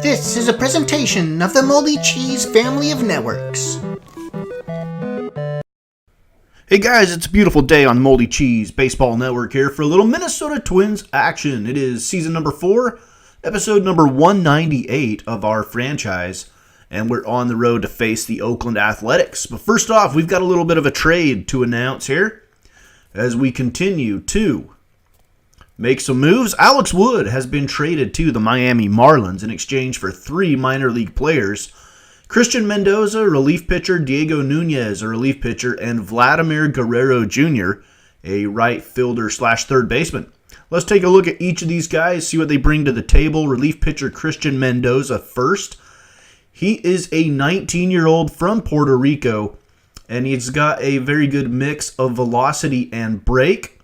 This is a presentation of the Moldy Cheese family of networks. Hey guys, it's a beautiful day on Moldy Cheese Baseball Network here for a little Minnesota Twins action. It is season number 4, episode number 198 of our franchise, and we're on the road to face the Oakland Athletics. But first off, we've got a little bit of a trade to announce here as we continue to make some moves. Alex Wood has been traded to the Miami Marlins in exchange for 3 minor league players: Christian Mendoza, relief pitcher; Diego Nunez, a relief pitcher; and Vladimir Guerrero Jr., a right fielder / third baseman. Let's take a look at each of these guys, see what they bring to the table. Relief pitcher Christian Mendoza first. He is a 19-year-old from Puerto Rico, and he's got a very good mix of velocity and break.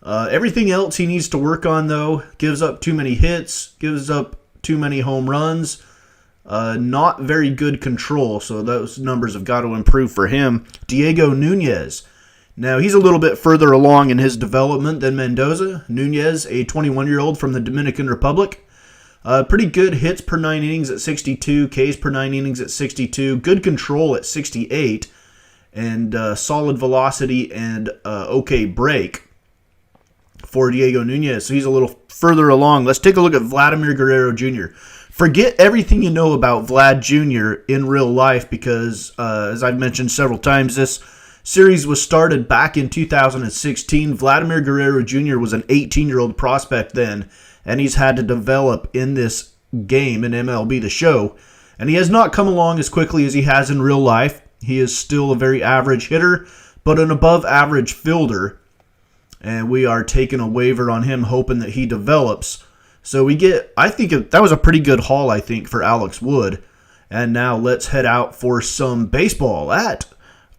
Everything else he needs to work on, though: gives up too many hits, gives up too many home runs, not very good control, so those numbers have got to improve for him. Diego Nunez. Now, he's a little bit further along in his development than Mendoza. Nunez, a 21-year-old from the Dominican Republic. Pretty good hits per 9 innings at 62, Ks per 9 innings at 62, good control at 68, and solid velocity and okay break for Diego Nunez. So he's a little further along. Let's take a look at Vladimir Guerrero Jr. Forget everything you know about Vlad Jr. in real life because, as I've mentioned several times, this series was started back in 2016. Vladimir Guerrero Jr. was an 18-year-old prospect then, and he's had to develop in this game in MLB The Show. And he has not come along as quickly as he has in real life. He is still a very average hitter, but an above-average fielder. And we are taking a waiver on him, hoping that he develops. So we get, I think that was a pretty good haul, I think, for Alex Wood. And now let's head out for some baseball at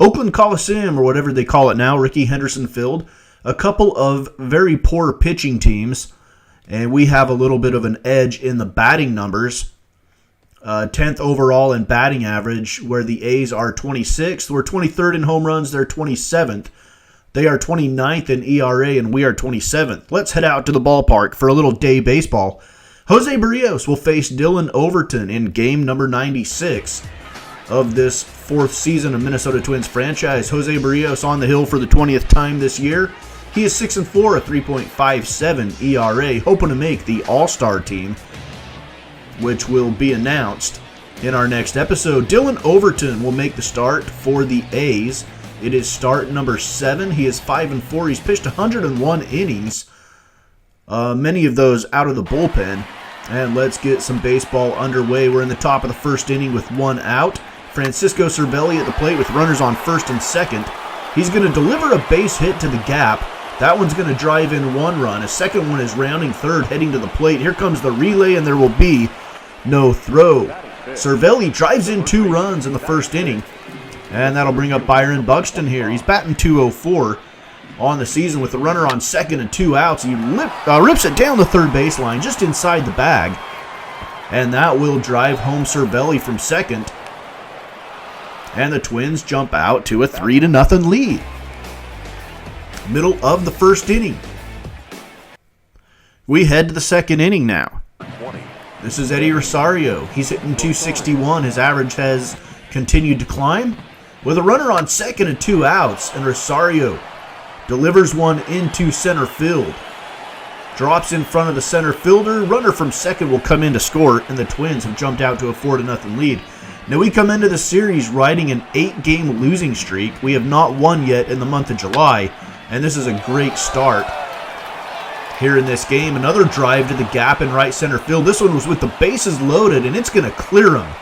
Oakland Coliseum, or whatever they call it now, Rickey Henderson Field. A couple of very poor pitching teams, and we have a little bit of an edge in the batting numbers. 10th overall in batting average, where the A's are 26th. We're 23rd in home runs, they're 27th. They are 29th in ERA, and we are 27th. Let's head out to the ballpark for a little day baseball. Jose Barrios will face Dylan Overton in game number 96 of this 4th season of Minnesota Twins franchise. Jose Barrios on the hill for the 20th time this year. He is 6-4, a 3.57 ERA, hoping to make the All-Star team, which will be announced in our next episode. Dylan Overton will make the start for the A's. It is start number 7. He is 5-4. He's pitched 101 innings, many of those out of the bullpen. And let's get some baseball underway. We're in the top of the first inning with 1 out. Francisco Cervelli at the plate with runners on first and second. He's going to deliver a base hit to the gap. That one's going to drive in 1 run. A second one is rounding third, heading to the plate. Here comes the relay, and there will be no throw. Cervelli drives in 2 runs in the first inning. And that'll bring up Byron Buxton here. He's batting .204 on the season with a runner on second and 2 outs. He rips it down the third baseline, just inside the bag. And that will drive home Cervelli from second. And the Twins jump out to a 3-0 lead. Middle of the first inning. We head to the second inning now. This is Eddie Rosario. He's hitting .261. His average has continued to climb. With a runner on second and 2 outs, and Rosario delivers one into center field. Drops in front of the center fielder. Runner from second will come in to score, and the Twins have jumped out to a 4-0 lead. Now we come into the series riding an 8-game losing streak. We have not won yet in the month of July, and this is a great start here in this game. Another drive to the gap in right center field. This one was with the bases loaded, and it's going to clear them.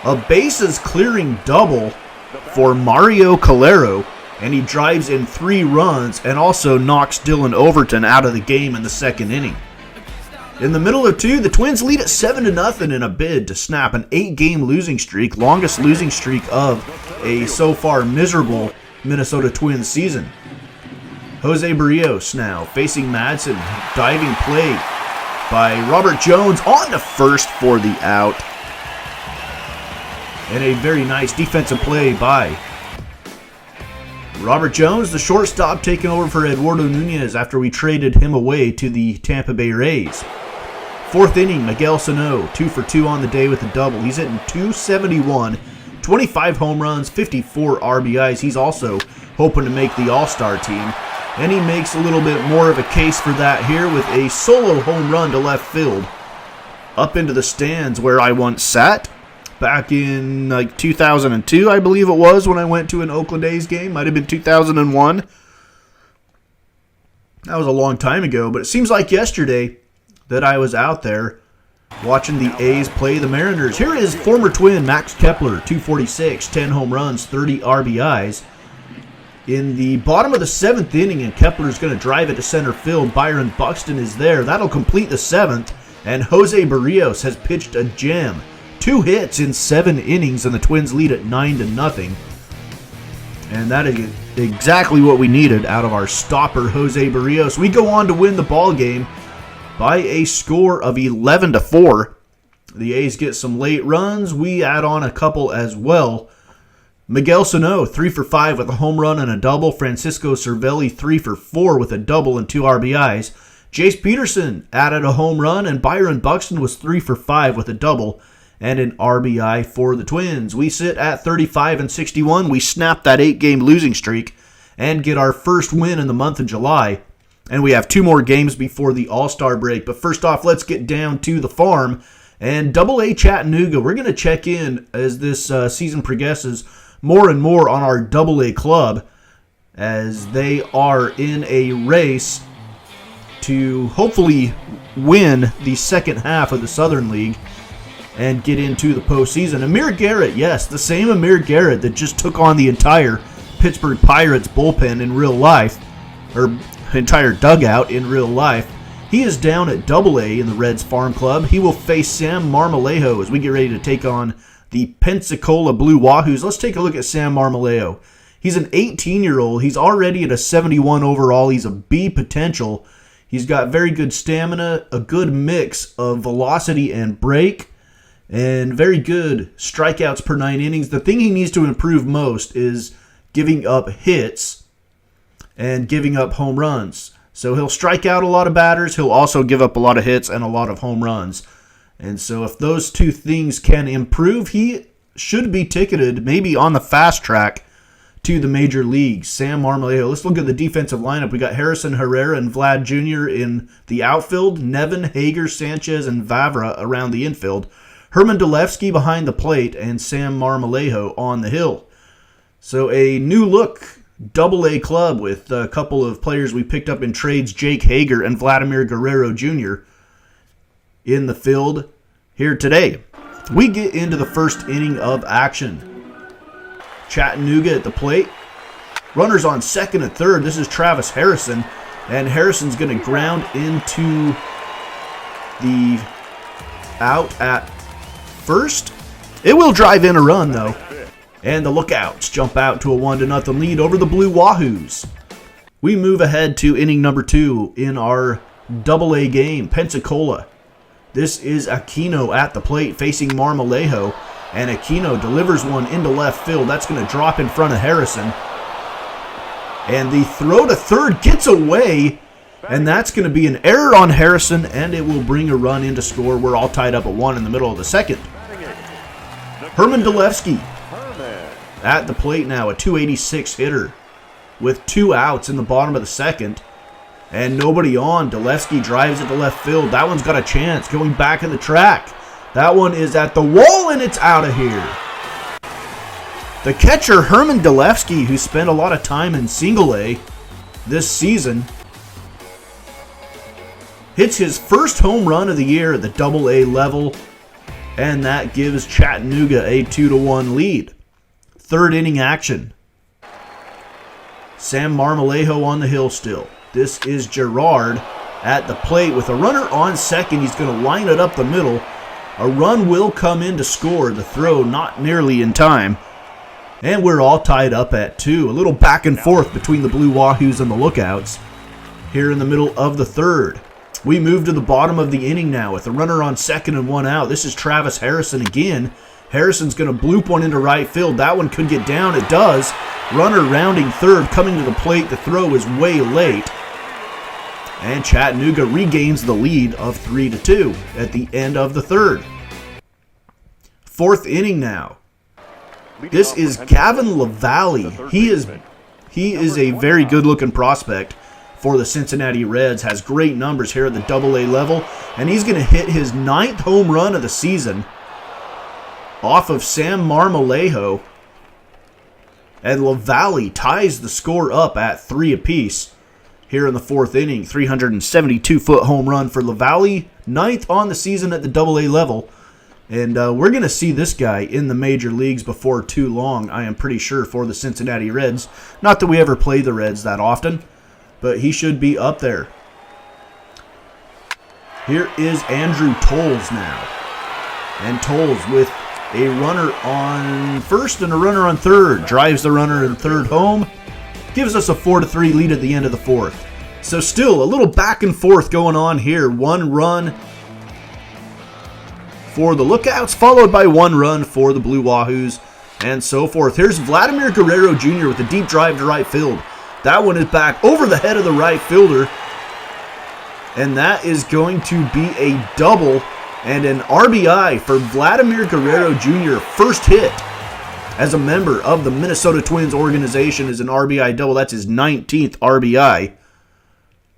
A bases clearing double for Mario Calero, and he drives in 3 runs and also knocks Dylan Overton out of the game in the second inning. In the middle of 2, the Twins lead at 7-0 in a bid to snap an 8-game losing streak, longest losing streak of a so far miserable Minnesota Twins season. Jose Barrios now facing Madsen. Diving play by Robert Jones on to first for the out. And a very nice defensive play by Robert Jones, the shortstop, taking over for Eduardo Nunez after we traded him away to the Tampa Bay Rays. Fourth inning, Miguel Sano, 2 for 2 on the day with a double. He's hitting .271, 25 home runs, 54 RBIs. He's also hoping to make the All-Star team. And he makes a little bit more of a case for that here with a solo home run to left field. Up into the stands where I once sat back in 2002, I believe it was, when I went to an Oakland A's game. Might have been 2001. That was a long time ago, but it seems like yesterday that I was out there watching the A's play the Mariners. Here is former Twin Max Kepler, 246, 10 home runs, 30 RBIs. In the bottom of the 7th inning, and Kepler's going to drive it to center field. Byron Buxton is there. That'll complete the 7th, and Jose Barrios has pitched a gem. 2 hits in 7 innings, and the Twins lead at 9-0. And that is exactly what we needed out of our stopper, Jose Barrios. We go on to win the ball game by a score of 11-4. The A's get some late runs. We add on a couple as well. Miguel Sano, 3 for 5 with a home run and a double. Francisco Cervelli, 3 for 4 with a double and 2 RBIs. Jace Peterson added a home run, and Byron Buxton was 3 for 5 with a double and an RBI for the Twins. We sit at 35-61. We snap that 8-game losing streak and get our first win in the month of July. And we have 2 more games before the All-Star break. But first off, let's get down to the farm. And Double-A Chattanooga, we're going to check in as this season progresses more and more on our Double-A club, as they are in a race to hopefully win the second half of the Southern League and get into the postseason. Amir Garrett, yes, the same Amir Garrett that just took on the entire Pittsburgh Pirates bullpen in real life, or entire dugout in real life. He is down at Double-A in the Reds Farm Club. He will face Sam Marmolejo as we get ready to take on the Pensacola Blue Wahoos. Let's take a look at Sam Marmolejo. He's an 18-year-old. He's already at a 71 overall. He's a B potential. He's got very good stamina, a good mix of velocity and break, and very good strikeouts per 9 innings. The thing he needs to improve most is giving up hits and giving up home runs. So he'll strike out a lot of batters. He'll also give up a lot of hits and a lot of home runs. And so if those 2 things can improve, he should be ticketed maybe on the fast track to the major leagues. Sam Marmolejo. Let's look at the defensive lineup. We got Harrison Herrera and Vlad Jr. in the outfield. Nevin, Hager, Sanchez, and Vavra around the infield. Herman Dolevsky behind the plate, and Sam Marmolejo on the hill. So a new look Double-A club with a couple of players we picked up in trades, Jake Hager and Vladimir Guerrero Jr. in the field here today. We get into the first inning of action. Chattanooga at the plate. Runners on second and third. This is Travis Harrison, and Harrison's going to ground into the out at first. It will drive in a run, though. And the Lookouts jump out to a 1-0 lead over the Blue Wahoos. We move ahead to inning number 2 in our Double-A game, Pensacola. This is Aquino at the plate facing Marmolejo, and Aquino delivers one into left field. That's going to drop in front of Harrison. And the throw to third gets away, and that's going to be an error on Harrison, and it will bring a run in to score. We're all tied up at 1 in the middle of the second. Herman Dolevsky at the plate now, a 286 hitter with 2 outs in the bottom of the second. And nobody on. Dolevsky drives it to left field. That one's got a chance going back in the track. That one is at the wall, and it's out of here. The catcher, Herman Dolevsky, who spent a lot of time in Single-A this season, hits his first home run of the year at the Double-A level, and that gives Chattanooga a 2-1 lead. Third inning action. Sam Marmolejo on the hill still. This is Gerard at the plate with a runner on second. He's going to line it up the middle. A run will come in to score. The throw not nearly in time. And we're all tied up at 2. A little back and forth between the Blue Wahoos and the Lookouts here in the middle of the third. We move to the bottom of the inning now with a runner on second and 1 out. This is Travis Harrison again. Harrison's going to bloop one into right field. That one could get down. It does. Runner rounding third, coming to the plate. The throw is way late. And Chattanooga regains the lead of 3-2 at the end of the third. Fourth inning now. This is Gavin LaValle. He is a very good-looking prospect for the Cincinnati Reds. Has great numbers here at the Double-A level. And he's going to hit his 9th home run of the season off of Sam Marmolejo. And LaValle ties the score up at 3 apiece here in the fourth inning. 372-foot home run for LaValle. 9th on the season at the Double-A level. And we're going to see this guy in the major leagues before too long, I am pretty sure, for the Cincinnati Reds. Not that we ever play the Reds that often, but he should be up there. Here is Andrew Tolles now. And Tolles with a runner on first and a runner on third. Drives the runner in third home. Gives us a 4-3 lead at the end of the fourth. So still a little back and forth going on here. 1 run for the Lookouts, followed by 1 run for the Blue Wahoos, and so forth. Here's Vladimir Guerrero Jr. with a deep drive to right field. That one is back over the head of the right fielder, and that is going to be a double and an RBI for Vladimir Guerrero Jr. First hit as a member of the Minnesota Twins organization is an RBI double. That's his 19th RBI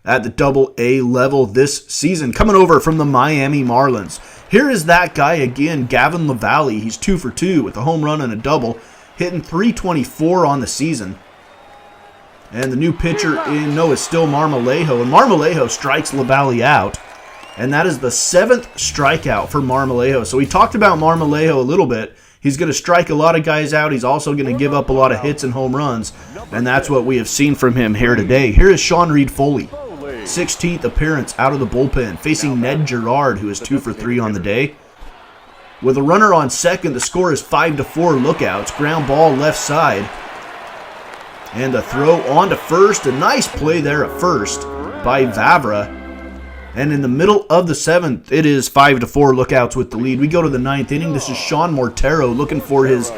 at the Double-A level this season, coming over from the Miami Marlins. Here is that guy again, Gavin LaValle. He's 2 for 2 with a home run and a double, hitting .324 on the season. And the new pitcher is still Marmolejo, and Marmolejo strikes LaValle out. And that is the 7th strikeout for Marmolejo. So we talked about Marmolejo a little bit. He's going to strike a lot of guys out. He's also going to give up a lot of hits and home runs. And that's what we have seen from him here today. Here is Sean Reed Foley. 16th appearance out of the bullpen, facing Ned Gerard, who is 2 for 3 on the day. With a runner on second, the score is 5-4 Lookouts. Ground ball left side. And a throw on to first. A nice play there at first by Vavra. And in the middle of the 7th, it is 5-4 Lookouts with the lead. We go to the 9th inning. This is Sean Mortero looking for his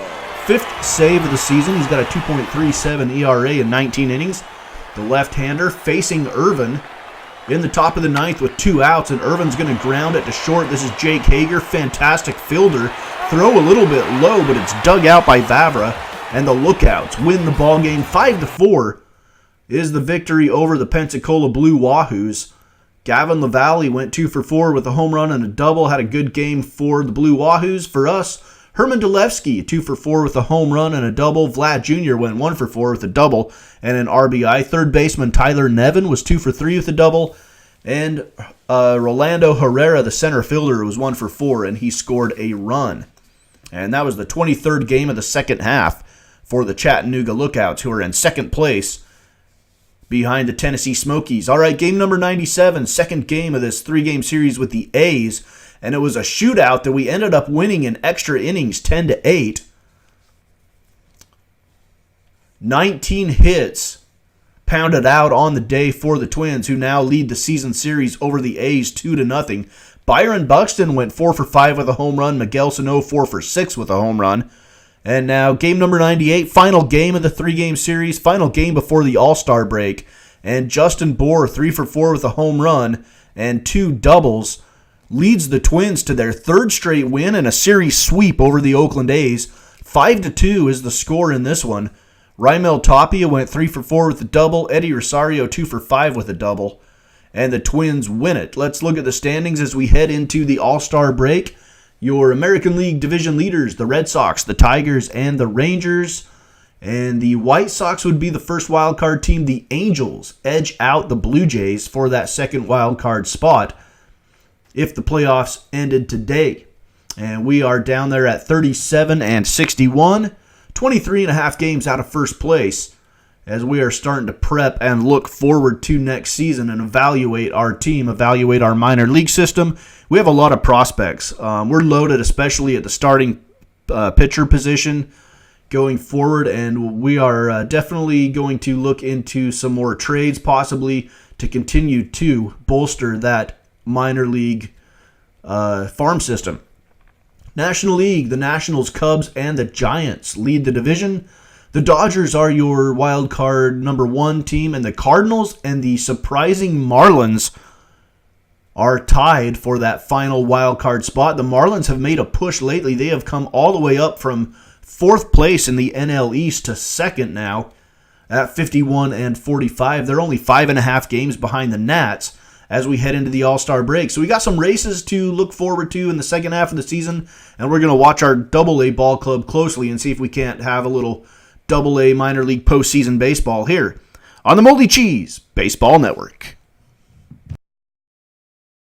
5th save of the season. He's got a 2.37 ERA in 19 innings. The left-hander facing Irvin in the top of the 9th with 2 outs, and Irvin's going to ground it to short. This is Jake Hager, fantastic fielder. Throw a little bit low, but it's dug out by Vavra, and the Lookouts win the ball game. 5-4 is the victory over the Pensacola Blue Wahoos. Gavin LaValle went 2 for 4 with a home run and a double. Had a good game for the Blue Wahoos. For us, Herman Dolevsky, 2 for 4 with a home run and a double. Vlad Jr. went 1 for 4 with a double and an RBI. Third baseman Tyler Nevin was 2 for 3 with a double. And Rolando Herrera, the center fielder, was 1 for 4, and he scored a run. And that was the 23rd game of the second half for the Chattanooga Lookouts, who are in second place behind the Tennessee Smokies. All right, game number 97, second game of this 3-game series with the A's. And it was a shootout that we ended up winning in extra innings, 10-8. 19 hits pounded out on the day for the Twins, who now lead the season series over the A's 2-0. Byron Buxton went 4 for 5 with a home run. Miguel Sano 4 for 6 with a home run. And now game number 98, final game of the 3-game series, final game before the All-Star break. And Justin Bour 3 for 4 with a home run and 2 doubles. Leads the Twins to their 3rd straight win and a series sweep over the Oakland A's. 5-2 is the score in this one. Raimel Tapia went 3 for 4 with a double. Eddie Rosario 2 for 5 with a double. And the Twins win it. Let's look at the standings as we head into the All-Star break. Your American League division leaders, the Red Sox, the Tigers, and the Rangers. And the White Sox would be the first wild card team. The Angels edge out the Blue Jays for that second wild card spot if the playoffs ended today. And we are down there at 37-61, 23.5 games out of first place, as we are starting to prep and look forward to next season and evaluate our team, evaluate our minor league system. We have a lot of prospects. We're loaded, especially at the starting pitcher position going forward, and we are definitely going to look into some more trades, possibly to continue to bolster that minor league farm system. National League, the Nationals, Cubs, and the Giants lead the division. The Dodgers are your wild card number 1 team, and the Cardinals and the surprising Marlins are tied for that final wild card spot. The Marlins have made a push lately. They have come all the way up from 4th place in the NL East to 2nd now at 51-45. They're only 5.5 games behind the Nats as we head into the All-Star break. So we got some races to look forward to in the second half of the season, and we're going to watch our Double-A ball club closely and see if we can't have a little Double-A minor league postseason baseball here on the Moldy Cheese Baseball Network.